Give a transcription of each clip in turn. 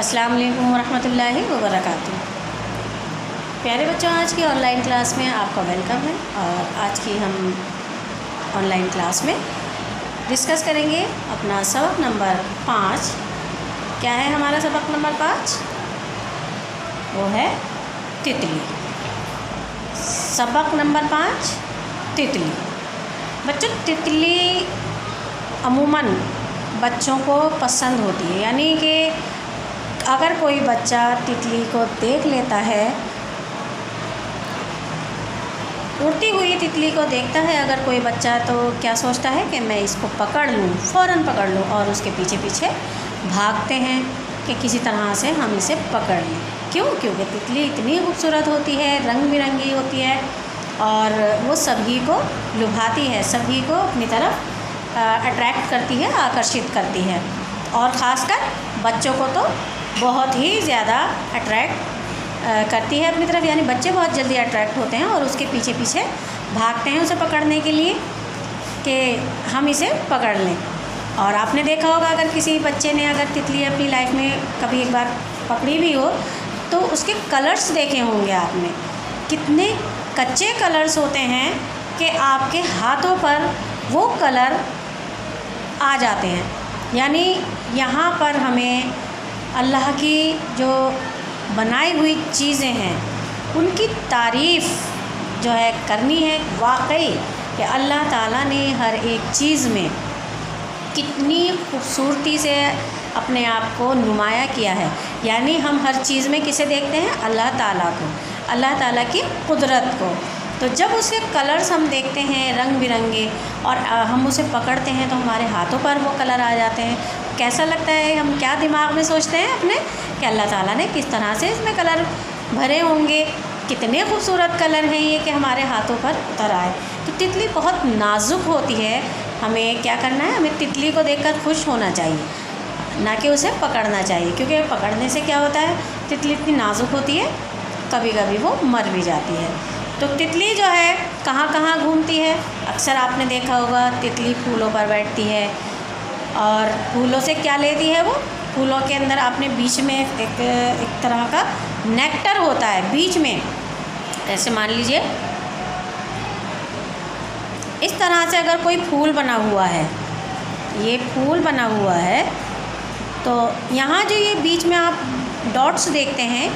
अस्सलाम वालेकुम वरहमतुल्लाहि वबरकातुहू। प्यारे बच्चों, आज की ऑनलाइन क्लास में आपका वेलकम है। और आज की हम ऑनलाइन क्लास में डिस्कस करेंगे अपना सबक नंबर 5। क्या है हमारा सबक नंबर 5? वो है तितली। सबक नंबर 5 तितली। बच्चों, तितली अमूमन बच्चों को पसंद होती है, यानी कि अगर कोई बच्चा तितली को देख लेता है, उड़ती हुई तितली को देखता है अगर कोई बच्चा, तो क्या सोचता है कि मैं इसको पकड़ लूँ, फ़ौरन पकड़ लूँ, और उसके पीछे पीछे भागते हैं कि किसी तरह से हम इसे पकड़ लें। क्यों? क्योंकि तितली इतनी खूबसूरत होती है, रंग बिरंगी होती है और वो सभी को लुभाती है, सभी को अपनी तरफ अट्रैक्ट करती है, आकर्षित करती है। और ख़ासकर बच्चों को तो बहुत ही ज़्यादा अट्रैक्ट करती है अपनी तरफ, यानी बच्चे बहुत जल्दी अट्रैक्ट होते हैं और उसके पीछे पीछे भागते हैं उसे पकड़ने के लिए कि हम इसे पकड़ लें। और आपने देखा होगा, अगर किसी बच्चे ने अगर तितली अपनी लाइफ में कभी एक बार पकड़ी भी हो तो उसके कलर्स देखे होंगे आपने। कितने कच्चे कलर्स होते हैं कि आपके हाथों पर वो कलर आ जाते हैं। यानी यहाँ पर हमें अल्लाह की जो बनाई हुई चीज़ें हैं उनकी तारीफ़ जो है करनी है वाकई, कि अल्लाह ताला ने हर एक चीज़ में कितनी खूबसूरती से अपने आप को नुमाया किया है। यानी हम हर चीज़ में किसे देखते हैं? अल्लाह ताला को, अल्लाह ताला की कुदरत को। तो जब उसके कलर्स हम देखते हैं रंग बिरंगे और हम उसे पकड़ते हैं तो हमारे हाथों पर वो कलर आ जाते हैं, कैसा लगता है? हम क्या दिमाग में सोचते हैं अपने कि अल्लाह ताला ने किस तरह से इसमें कलर भरे होंगे, कितने खूबसूरत कलर हैं ये कि हमारे हाथों पर उतर आए। तो तितली बहुत नाजुक होती है। हमें क्या करना है? हमें तितली को देखकर खुश होना चाहिए, ना कि उसे पकड़ना चाहिए, क्योंकि पकड़ने से क्या होता है, तितली इतनी नाजुक होती है, कभी कभी वो मर भी जाती है। तो तितली जो है कहाँ कहाँ घूमती है? अक्सर आपने देखा होगा तितली फूलों पर बैठती है और फूलों से क्या लेती है? वो फूलों के अंदर आपने बीच में एक तरह का नेक्टर होता है बीच में। ऐसे मान लीजिए इस तरह से अगर कोई फूल बना हुआ है, ये फूल बना हुआ है, तो यहाँ जो ये बीच में आप डॉट्स देखते हैं,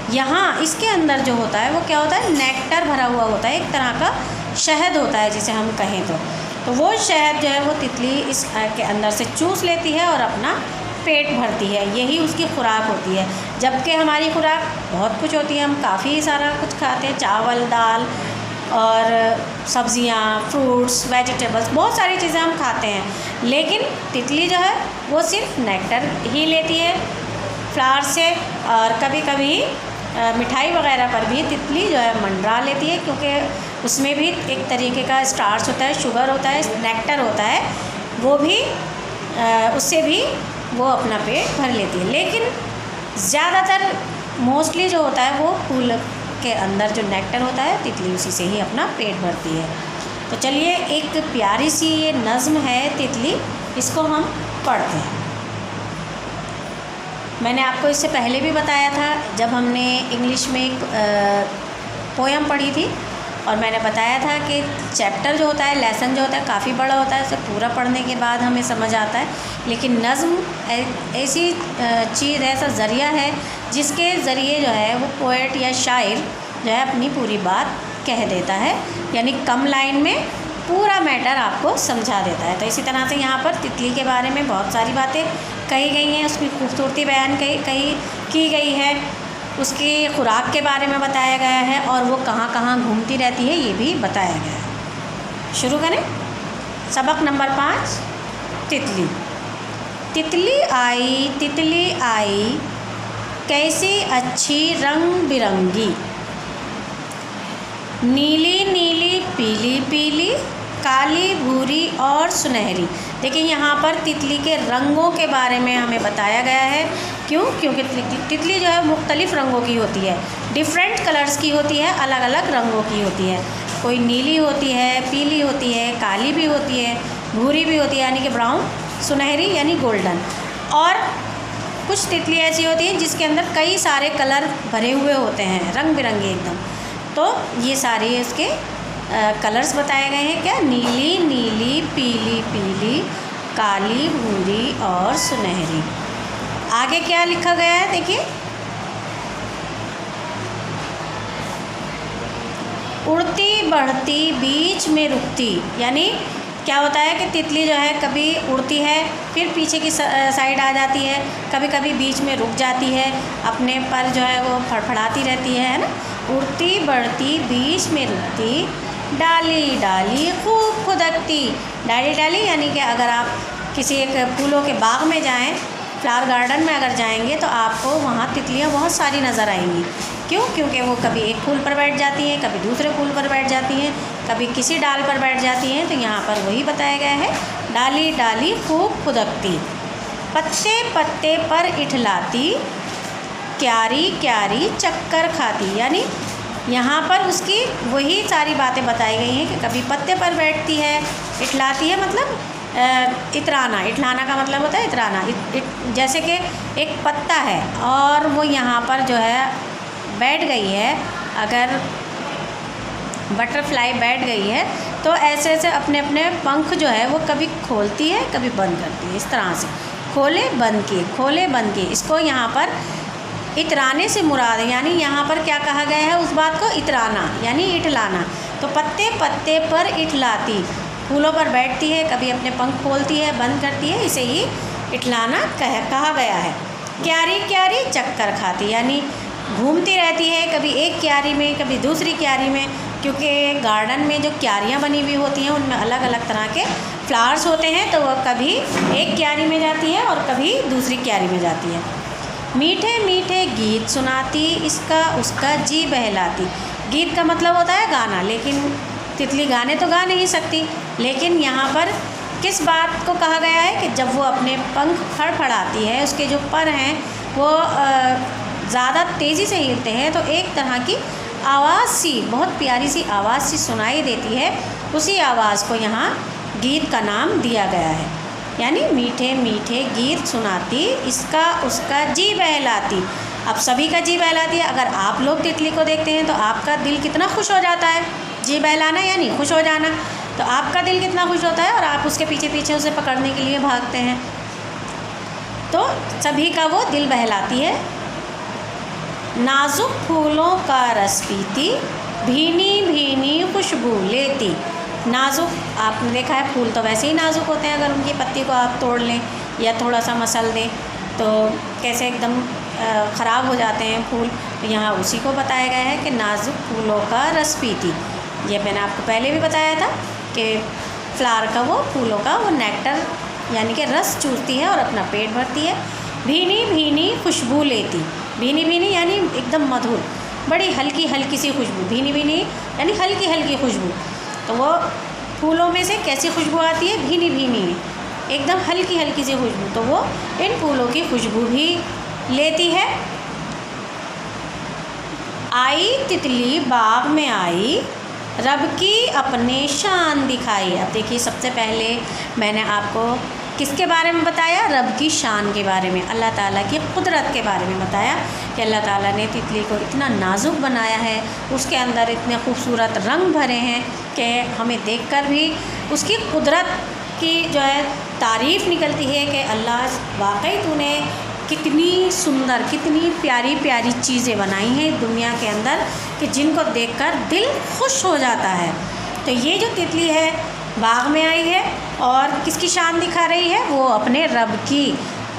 यहाँ इसके अंदर जो होता है वो क्या होता है? नेक्टर भरा हुआ होता है, एक तरह का शहद होता है जिसे हम कहें तो वो शहद जो है वो तितली इस के अंदर से चूस लेती है और अपना पेट भरती है। यही उसकी खुराक होती है। जबकि हमारी खुराक बहुत कुछ होती है, हम काफ़ी सारा कुछ खाते हैं, चावल, दाल और सब्ज़ियाँ, फ्रूट्स, वेजिटेबल्स, बहुत सारी चीज़ें हम खाते हैं। लेकिन तितली जो है वो सिर्फ नेक्टर ही लेती है फ्लावर से, और कभी कभी मिठाई वगैरह पर भी तितली जो है मंडरा लेती है, क्योंकि उसमें भी एक तरीके का स्टार्च होता है, शुगर होता है, नेक्टर होता है, वो भी उससे भी वो अपना पेट भर लेती है। लेकिन ज़्यादातर मोस्टली जो होता है वो फूल के अंदर जो नेक्टर होता है, तितली उसी से ही अपना पेट भरती है। तो चलिए, एक प्यारी सी ये नज़्म है तितली, इसको हम पढ़ते हैं। मैंने आपको इससे पहले भी बताया था जब हमने इंग्लिश में एक पोयम पढ़ी थी, और मैंने बताया था कि चैप्टर जो होता है, लेसन जो होता है, काफ़ी बड़ा होता है, उसे पूरा पढ़ने के बाद हमें समझ आता है। लेकिन नज़्म ऐसी चीज़, ऐसा ज़रिया है जिसके ज़रिए जो है वो पोएट या शायर जो है अपनी पूरी बात कह देता है, यानी कम लाइन में पूरा मैटर आपको समझा देता है। तो इसी तरह से यहाँ पर तितली के बारे में बहुत सारी बातें कही गई हैं, उसकी खूबसूरती बयान की गई है, उसकी खुराक के बारे में बताया गया है, और वो कहाँ कहाँ घूमती रहती है ये भी बताया गया है। शुरू करें। सबक नंबर 5 तितली। तितली आई कैसी अच्छी रंग बिरंगी, नीली नीली, पीली पीली, काली, भूरी और सुनहरी। देखिए, यहाँ पर तितली के रंगों के बारे में हमें बताया गया है। क्यों? क्योंकि तितली जो है मुख्तलिफ़ रंगों की होती है, डिफरेंट कलर्स की होती है, अलग अलग रंगों की होती है। कोई नीली होती है, पीली होती है, काली भी होती है, भूरी भी होती है यानी कि ब्राउन, सुनहरी यानी गोल्डन। और कुछ तितली ऐसी होती हैं जिसके अंदर कई सारे कलर भरे हुए होते हैं, रंग बिरंगे एकदम। तो ये सारे इसके कलर्स बताए गए हैं। क्या? नीली नीली, पीली पीली, काली भूरी और सुनहरी। आगे क्या लिखा गया है देखिए, उड़ती बढ़ती बीच में रुकती। यानी क्या होता है कि तितली जो है कभी उड़ती है, फिर पीछे की साइड आ जाती है, कभी कभी बीच में रुक जाती है, अपने पर जो है वो फड़फड़ाती रहती है ना। उड़ती बढ़ती बीच में रुकती, डाली डाली खूब खुदकती। डाली डाली यानी कि अगर आप किसी एक फूलों के बाग में जाएं, फ्लावर गार्डन में अगर जाएंगे तो आपको वहाँ तितलियाँ बहुत सारी नज़र आएंगी। क्यों? क्योंकि वो कभी एक फूल पर बैठ जाती हैं, कभी दूसरे फूल पर बैठ जाती हैं, कभी किसी डाल पर बैठ जाती हैं। तो यहाँ पर वही बताया गया है, डाली डाली खूब खुदकती, पत्ते पत्ते पर इठलाती, क्यारी क्यारी चक्कर खाती। यानी यहाँ पर उसकी वही सारी बातें बताई गई हैं कि कभी पत्ते पर बैठती है, इठलाती है मतलब इतराना। इठलाना का मतलब होता है इतराना। जैसे कि एक पत्ता है और वो यहाँ पर जो है बैठ गई है, अगर बटरफ्लाई बैठ गई है तो ऐसे ऐसे अपने अपने पंख जो है वो कभी खोलती है कभी बंद करती है, इस तरह से खोले बंद किए खोले बंद किए। इसको यहाँ पर इतराने से मुराद है, यानी यहाँ पर क्या कहा गया है उस बात को, इतराना यानी इठलाना। तो पत्ते पत्ते पर इठलाती, फूलों पर बैठती है, कभी अपने पंख खोलती है बंद करती है, इसे ही इठलाना कहा गया है। क्यारी क्यारी चक्कर खाती, यानी घूमती रहती है, कभी एक क्यारी में कभी दूसरी क्यारी में, क्योंकि गार्डन में जो क्यारियाँ बनी हुई होती हैं उनमें अलग अलग तरह के फ्लावर्स होते हैं। तो वह कभी एक क्यारी में जाती है और कभी दूसरी क्यारी में जाती है। मीठे मीठे गीत सुनाती, इसका उसका जी बहलाती। गीत का मतलब होता है गाना, लेकिन तितली गाने तो गा नहीं सकती, लेकिन यहाँ पर किस बात को कहा गया है कि जब वो अपने पंख फड़फड़ाती है, उसके जो पर हैं वो ज़्यादा तेज़ी से हिलते हैं तो एक तरह की आवाज़ सी, बहुत प्यारी सी आवाज़ सी सुनाई देती है। उसी आवाज़ को यहाँ गीत का नाम दिया गया है। यानी मीठे मीठे गीत सुनाती, इसका उसका जी बहलाती। अब सभी का जी बहलाती है। अगर आप लोग तितली को देखते हैं तो आपका दिल कितना खुश हो जाता है। जी बहलाना यानी खुश हो जाना, तो आपका दिल कितना खुश होता है और आप उसके पीछे पीछे उसे पकड़ने के लिए भागते हैं। तो सभी का वो दिल बहलाती है। नाजुक फूलों का रस पीती, भीनी भीनी खुशबू लेती। नाजुक, आपने देखा है फूल तो वैसे ही नाजुक होते हैं, अगर उनकी पत्ती को आप तोड़ लें या थोड़ा सा मसल दें तो कैसे एकदम ख़राब हो जाते हैं फूल। तो यहाँ उसी को बताया गया है कि नाजुक फूलों का रस पीती। ये मैंने आपको पहले भी बताया था कि फ्लावर का वो फूलों का वो नेक्टर यानी कि रस चूसती है और अपना पेट भरती है। भीनी भीनी खुशबू लेती, भीनी भीनी यानी एकदम मधुर, बड़ी हल्की हल्की सी खुशबू। भीनी भीनी यानी हल्की हल्की खुशबू। तो वो फूलों में से कैसी खुशबू आती है? भीनी भीनी, एकदम हल्की हल्की सी खुशबू। तो वो इन फूलों की खुशबू भी लेती है। आई तितली बाग में आई, रब की अपने शान दिखाई। अब देखिए, सबसे पहले मैंने आपको किसके बारे में बताया? रब की शान के बारे में, अल्लाह ताला की कुदरत के बारे में बताया कि अल्लाह ताला ने तितली को इतना नाजुक बनाया है, उसके अंदर इतने खूबसूरत रंग भरे हैं कि हमें देखकर भी उसकी कुदरत की जो है तारीफ़ निकलती है कि अल्लाह वाकई तूने कितनी सुंदर, कितनी प्यारी प्यारी चीज़ें बनाई हैं दुनिया के अंदर कि जिनको देखकर दिल खुश हो जाता है। तो ये जो तितली है बाग में आई है और किसकी शान दिखा रही है? वो अपने रब की,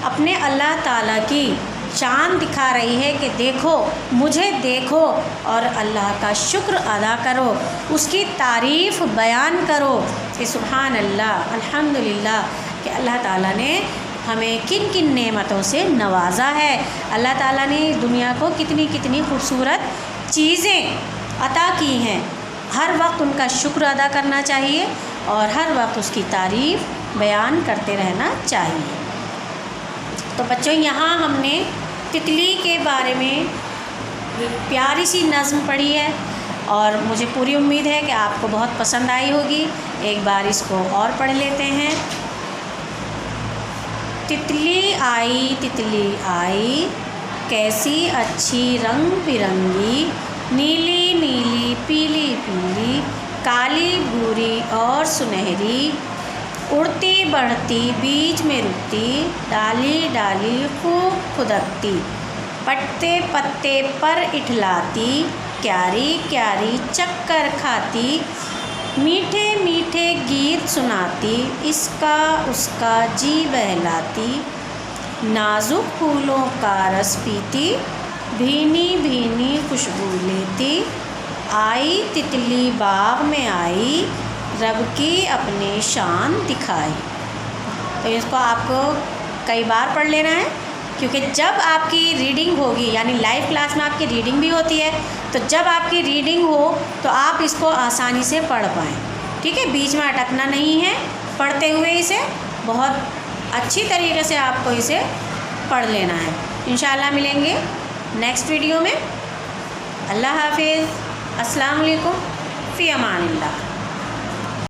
अपने अल्लाह ताला की शान दिखा रही है कि देखो, मुझे देखो और अल्लाह का शुक्र अदा करो, उसकी तारीफ़ बयान करो कि सुभान अल्लाह, अल्हम्दुलिल्लाह कि अल्लाह ताला ने हमें किन किन नेमतों से नवाजा है। अल्लाह ताला ने दुनिया को कितनी कितनी खूबसूरत चीज़ें अता की हैं। हर वक्त उनका शुक्र अदा करना चाहिए और हर वक्त उसकी तारीफ़ बयान करते रहना चाहिए। तो बच्चों, यहाँ हमने तितली के बारे में प्यारी सी नज़्म पढ़ी है और मुझे पूरी उम्मीद है कि आपको बहुत पसंद आई होगी। एक बार इसको और पढ़ लेते हैं। तितली आई कैसी अच्छी रंग बिरंगी, नीली नीली पीली पीली, काली भूरी और सुनहरी, उड़ती बढ़ती बीच में रुकती, डाली डाली खूब खुदकती, पत्ते पत्ते पर इठलाती, क्यारी क्यारी चक्कर खाती, मीठे मीठे गीत सुनाती, इसका उसका जी बहलाती, नाजुक फूलों का रस पीती, भीनी भीनी खुशबू लेती, आई तितली बाग में आई, रब की अपने शान दिखाई। तो इसको आपको कई बार पढ़ लेना है, क्योंकि जब आपकी रीडिंग होगी, यानी लाइव क्लास में आपकी रीडिंग भी होती है, तो जब आपकी रीडिंग हो तो आप इसको आसानी से पढ़ पाएँ। ठीक है, बीच में अटकना नहीं है, पढ़ते हुए इसे बहुत अच्छी तरीके से आपको इसे पढ़ लेना है। इंशाल्लाह मिलेंगे नेक्स्ट वीडियो में। अल्लाह हाफिज़। अस्सलाम वालेकुम। फ़ी अमानिल्लाह।